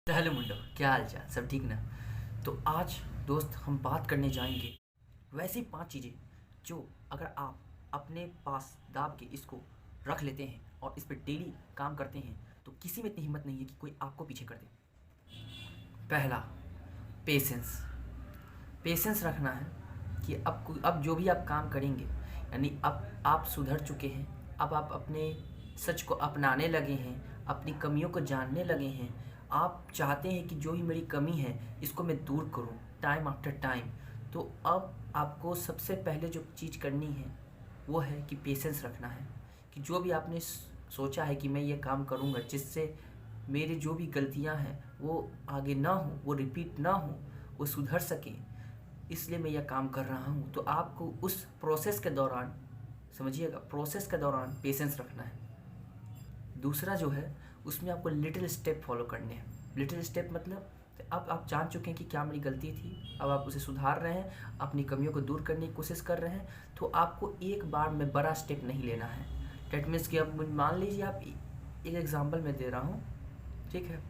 तो हेलो मुंडो, क्या हाल चाल, सब ठीक ना। तो आज दोस्त हम बात करने जाएंगे वैसी 5 चीज़ें जो अगर आप अपने पास दाब के इसको रख लेते हैं और इस पर डेली काम करते हैं तो किसी में इतनी हिम्मत नहीं है कि कोई आपको पीछे कर दे। पहला, पेशेंस। पेशेंस रखना है कि अब जो भी आप काम करेंगे, यानी अब आप सुधर चुके हैं, अब आप अपने सच को अपनाने लगे हैं, अपनी कमियों को जानने लगे हैं। आप चाहते हैं कि जो भी मेरी कमी है इसको मैं दूर करूं टाइम आफ्टर टाइम। तो अब आपको सबसे पहले जो चीज़ करनी है वो है कि पेशेंस रखना है कि जो भी आपने सोचा है कि मैं ये काम करूँगा जिससे मेरी जो भी गलतियाँ हैं वो आगे ना हो, वो रिपीट ना हो, वो सुधर सकें, इसलिए मैं यह काम कर रहा हूँ। तो आपको उस प्रोसेस के दौरान, समझिएगा, प्रोसेस के दौरान पेशेंस रखना है। दूसरा जो है उसमें आपको लिटिल स्टेप फॉलो करने हैं। लिटिल स्टेप मतलब अब आप जान चुके हैं कि क्या मेरी गलती थी, अब आप उसे सुधार रहे हैं, अपनी कमियों को दूर करने की कोशिश कर रहे हैं। तो आपको एक बार में बड़ा स्टेप नहीं लेना है। डेट मीन्स कि अब मान लीजिए, आप एक एग्जांपल मैं दे रहा हूँ, ठीक है,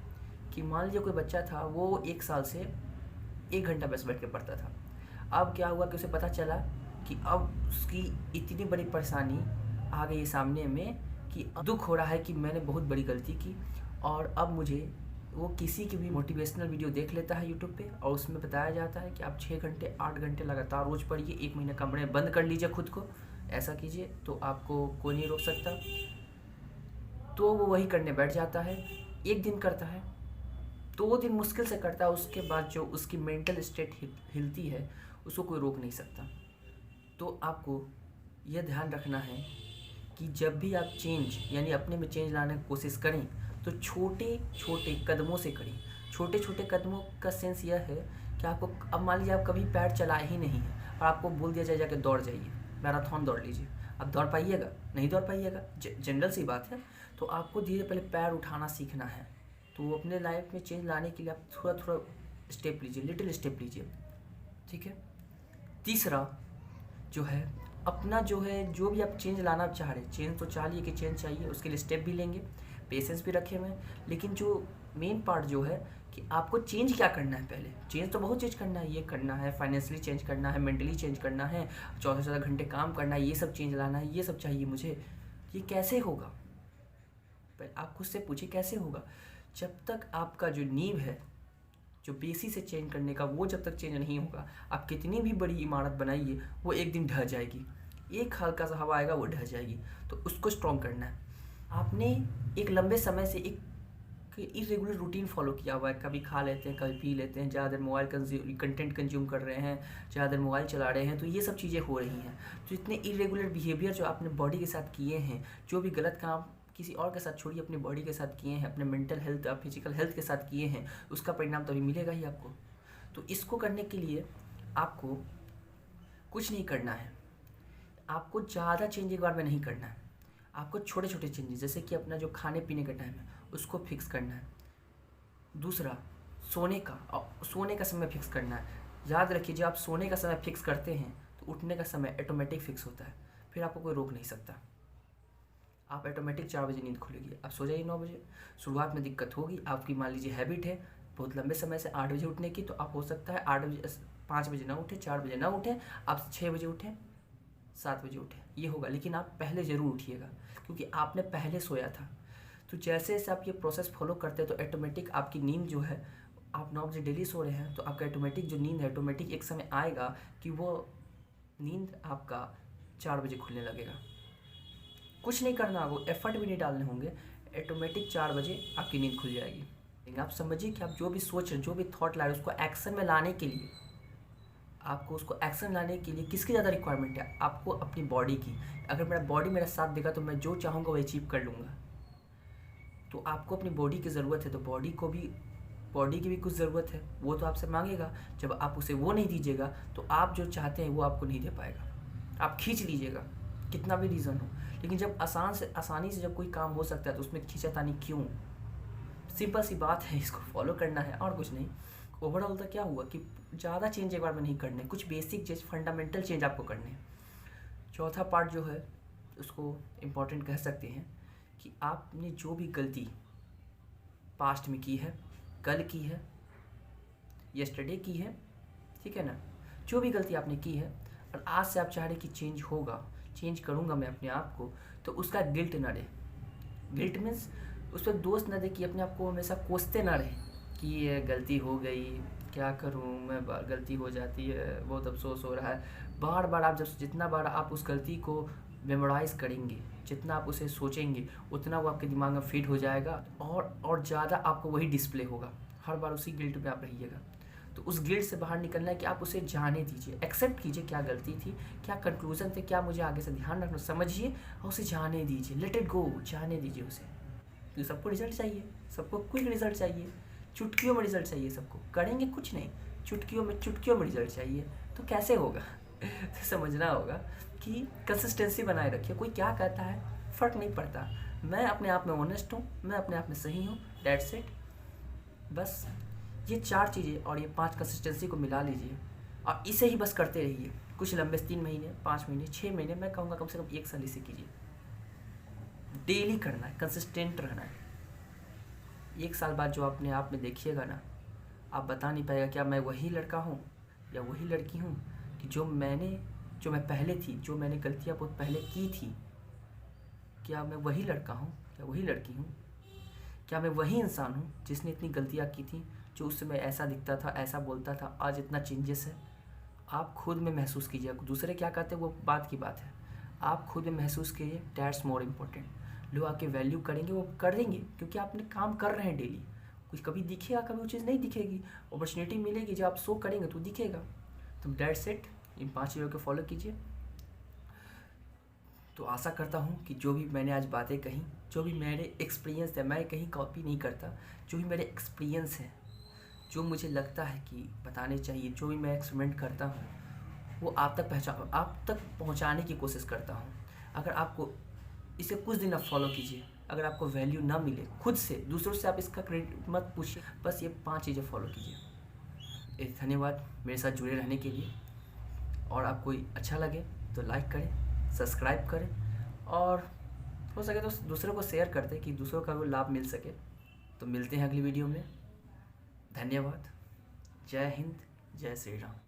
कि मान लीजिए कोई बच्चा था, वो 1 साल से 1 घंटा बस बैठ के पढ़ता था। अब क्या हुआ कि उसे पता चला कि अब उसकी इतनी बड़ी परेशानी आ गई सामने में कि दुख हो रहा है कि मैंने बहुत बड़ी गलती की। और अब मुझे, वो किसी की भी मोटिवेशनल वीडियो देख लेता है यूट्यूब पे और उसमें बताया जाता है कि आप 6 घंटे 8 घंटे लगातार रोज़ पढ़िए, 1 महीने कमरे में बंद कर लीजिए खुद को, ऐसा कीजिए तो आपको कोई नहीं रोक सकता। तो वो वही करने बैठ जाता है। एक दिन करता है, 2 दिन मुश्किल से करता है, उसके बाद जो उसकी मेंटल स्टेट हिलती है उसको कोई रोक नहीं सकता। तो आपको यह ध्यान रखना है कि जब भी आप चेंज, यानी अपने में चेंज लाने की कोशिश करें तो छोटे छोटे कदमों से करें। छोटे छोटे कदमों का सेंस यह है कि आपको, अब मान लीजिए आप कभी पैर चलाए ही नहीं है और आपको बोल दिया जाए जाके दौड़ जाइए, मैराथन दौड़ लीजिए, आप दौड़ पाइएगा? नहीं दौड़ पाइएगा, जनरल सी बात है। तो आपको धीरे पहले पैर उठाना सीखना है। तो अपने लाइफ में चेंज लाने के लिए आप थोड़ा थोड़ा स्टेप लीजिए, लिटिल स्टेप लीजिए, ठीक है। तीसरा जो है, अपना जो है, जो भी आप चेंज लाना चाह रहे हैं, चेंज तो चाह लिए कि चेंज चाहिए, उसके लिए स्टेप भी लेंगे, पेशेंस भी रखे हुए हैं। लेकिन जो मेन पार्ट जो है कि आपको चेंज क्या करना है। पहले चेंज तो बहुत चीज़ करना है, ये करना है, फाइनेंशियली चेंज करना है, मेंटली चेंज करना है, 14-14 घंटे काम करना है, ये सब चेंज लाना है, ये सब चाहिए मुझे। ये कैसे होगा? पहले आप खुद से पूछिए कैसे होगा। जब तक आपका जो नींव है, जो बेसिस से चेंज करने का, वो जब तक चेंज नहीं होगा, आप कितनी भी बड़ी इमारत बनाइए वो एक दिन ढह जाएगी। एक हल्का सा हवा आएगा वो ढह जाएगी। तो उसको स्ट्रॉन्ग करना है। आपने एक लंबे समय से एक इरेगुलर रूटीन फॉलो किया हुआ है, कभी खा लेते हैं, कभी पी लेते हैं, ज़्यादा देर मोबाइल कंटेंट कंज्यूम कर रहे हैं, ज़्यादा देर मोबाइल चला रहे हैं, तो ये सब चीज़ें हो रही हैं। तो इतने इरेगुलर बिहेवियर जो आपने बॉडी के साथ किए हैं, जो भी गलत काम किसी और के साथ छोड़िए, अपनी बॉडी के साथ किए हैं, अपने मेंटल हेल्थ, फिजिकल हेल्थ के साथ किए हैं, उसका परिणाम तभी मिलेगा ही आपको। तो इसको करने के लिए आपको कुछ नहीं करना है, आपको ज़्यादा चेंज एक बार में नहीं करना है। आपको छोटे छोटे चेंजेस, जैसे कि अपना जो खाने पीने का टाइम है उसको फिक्स करना है। दूसरा, सोने का समय फिक्स करना है। याद रखिए, जब आप सोने का समय फिक्स करते हैं तो उठने का समय ऑटोमेटिक फिक्स होता है, फिर आपको कोई रोक नहीं सकता। आप ऑटोमेटिक 4 बजे नींद खुलेगी, आप सो जाइए 9 बजे। शुरुआत में दिक्कत होगी, आपकी मान लीजिए हैबिट है बहुत लंबे समय से 8 बजे उठने की, तो आप हो सकता है 8 बजे 5 बजे ना उठे, 4 बजे ना उठें, आप 6 बजे उठें, 7 बजे उठें, ये होगा। लेकिन आप पहले ज़रूर उठिएगा क्योंकि आपने पहले सोया था। तो जैसे जैसे आप ये प्रोसेस फॉलो करते हैं तो ऑटोमेटिक आपकी नींद जो है, आप 9 बजे डेली सो रहे हैं तो आपका ऑटोमेटिक जो नींद है, ऑटोमेटिक एक समय आएगा कि वो नींद आपका 4 बजे खुलने लगेगा। कुछ नहीं करना, वो एफर्ट भी नहीं डालने होंगे, ऑटोमेटिक 4 बजे आपकी नींद खुल जाएगी। लेकिन आप समझिए कि आप जो भी सोच रहे, जो भी थॉट ला रहे हैं, उसको एक्शन में लाने के लिए, आपको उसको एक्शन लाने के लिए किसकी ज़्यादा रिक्वायरमेंट है? आपको अपनी बॉडी की। अगर मेरा बॉडी मेरा साथ देगा तो मैं जो चाहूँगा वो अचीव कर लूँगा। तो आपको अपनी बॉडी की ज़रूरत है, तो बॉडी की भी कुछ ज़रूरत है, वो तो आपसे मांगेगा। जब आप उसे वो नहीं दीजिएगा तो आप जो चाहते हैं वो आपको नहीं दे पाएगा। आप खींच लीजिएगा कितना भी रीज़न हो, लेकिन जब आसानी से जब कोई काम हो सकता है तो उसमें खींचातानी क्यों? सिंपल सी बात है, इसको फॉलो करना है और कुछ नहीं। ओवरऑल तो क्या हुआ कि ज़्यादा चेंज एक बार में नहीं करने, कुछ बेसिक चेंज, फंडामेंटल चेंज आपको करने हैं। चौथा पार्ट जो है उसको इम्पॉर्टेंट कह सकते हैं कि आपने जो भी गलती पास्ट में की है कल की है, यस्टरडे की है, ठीक है ना। जो भी गलती आपने की है और आज से आप चाह रहे कि चेंज होगा, चेंज करूँगा मैं अपने आप को, तो उसका गिल्ट ना रहे। गिल्ट मीन्स उस पर दोष ना दे कि अपने आप को हमेशा कोसते ना रहे कि ये गलती हो गई, क्या करूँ मैं, गलती हो जाती है, बहुत अफसोस हो रहा है। बार बार आप जब जितना बार आप उस गलती को मेमोराइज़ करेंगे, जितना आप उसे सोचेंगे, उतना वो आपके दिमाग में फिट हो जाएगा और ज़्यादा आपको वही डिस्प्ले होगा। हर बार उसी गिल्ट में आप रहिएगा। तो उस गिल्ट से बाहर निकलना है कि आप उसे जाने दीजिए, एक्सेप्ट कीजिए क्या गलती थी, क्या कंक्लूजन थे, क्या मुझे आगे से ध्यान रखना, समझिए और उसे जाने दीजिए। लेट इट गो, जाने दीजिए उसे। क्योंकि सबको रिजल्ट चाहिए, सबको क्विक रिजल्ट चाहिए, चुटकियों में रिजल्ट चाहिए। सबको करेंगे कुछ नहीं, चुटकियों में रिजल्ट चाहिए। तो कैसे होगा? तो समझना होगा कि कंसिस्टेंसी बनाए रखिए। कोई क्या कहता है फ़र्क नहीं पड़ता, मैं अपने आप में ऑनेस्ट हूँ, मैं अपने आप में सही हूँ, दैट्स इट। बस ये 4 चीज़ें और ये 5 कंसिस्टेंसी को मिला लीजिए और इसे ही बस करते रहिए। कुछ लंबे 3 महीने, 5 महीने, 6 महीने, मैं कहूँगा कम से कम 1 साल इसे कीजिए। डेली करना है, कंसिस्टेंट रहना है। 1 साल बाद जो अपने आप में देखिएगा ना, आप बता नहीं पाएगा क्या मैं वही लड़का हूँ या वही लड़की हूँ कि जो मैं पहले थी, जो मैंने गलतियाँ बहुत पहले की थी। क्या मैं वही लड़का हूँ, क्या वही लड़की हूँ, क्या मैं वही इंसान हूँ जिसने इतनी गलतियाँ की थी, जो उस समय ऐसा दिखता था, ऐसा बोलता था, आज इतना चेंजेस है। आप खुद में महसूस कीजिए, दूसरे क्या कहते हैं वो बात की बात है, आप खुद में महसूस कीजिए, दैट्स मोर इम्पोर्टेंट। लोग आपके वैल्यू करेंगे, वो कर देंगे क्योंकि आपने काम कर रहे हैं डेली। कुछ कभी दिखेगा, कभी वो चीज़ नहीं दिखेगी, अपॉर्चुनिटी मिलेगी, जब आप शो करेंगे तो दिखेगा। तो दैट्स इट, इन 5 चीज़ों को फॉलो कीजिए। तो आशा करता हूँ कि जो भी मैंने आज बातें कही, जो भी मेरे एक्सपीरियंस है, मैं कहीं कॉपी नहीं करता, जो भी मेरे एक्सपीरियंस है, जो मुझे लगता है कि बताने चाहिए, जो भी मैं एक्सपेरिमेंट करता हूँ, वो आप तक पहुँचाने की कोशिश करता हूँ। अगर आपको इसे कुछ दिन आप फॉलो कीजिए, अगर आपको वैल्यू ना मिले खुद से, दूसरों से आप इसका क्रेडिट मत पूछिए, बस ये 5 चीज़ें फॉलो कीजिए। धन्यवाद मेरे साथ जुड़े रहने के लिए। और आपको अच्छा लगे तो लाइक करें, सब्सक्राइब करें और हो सके तो दूसरों को शेयर कर दें कि दूसरों का भी लाभ मिल सके। तो मिलते हैं अगली वीडियो में। धन्यवाद। जय हिंद, जय श्री राम।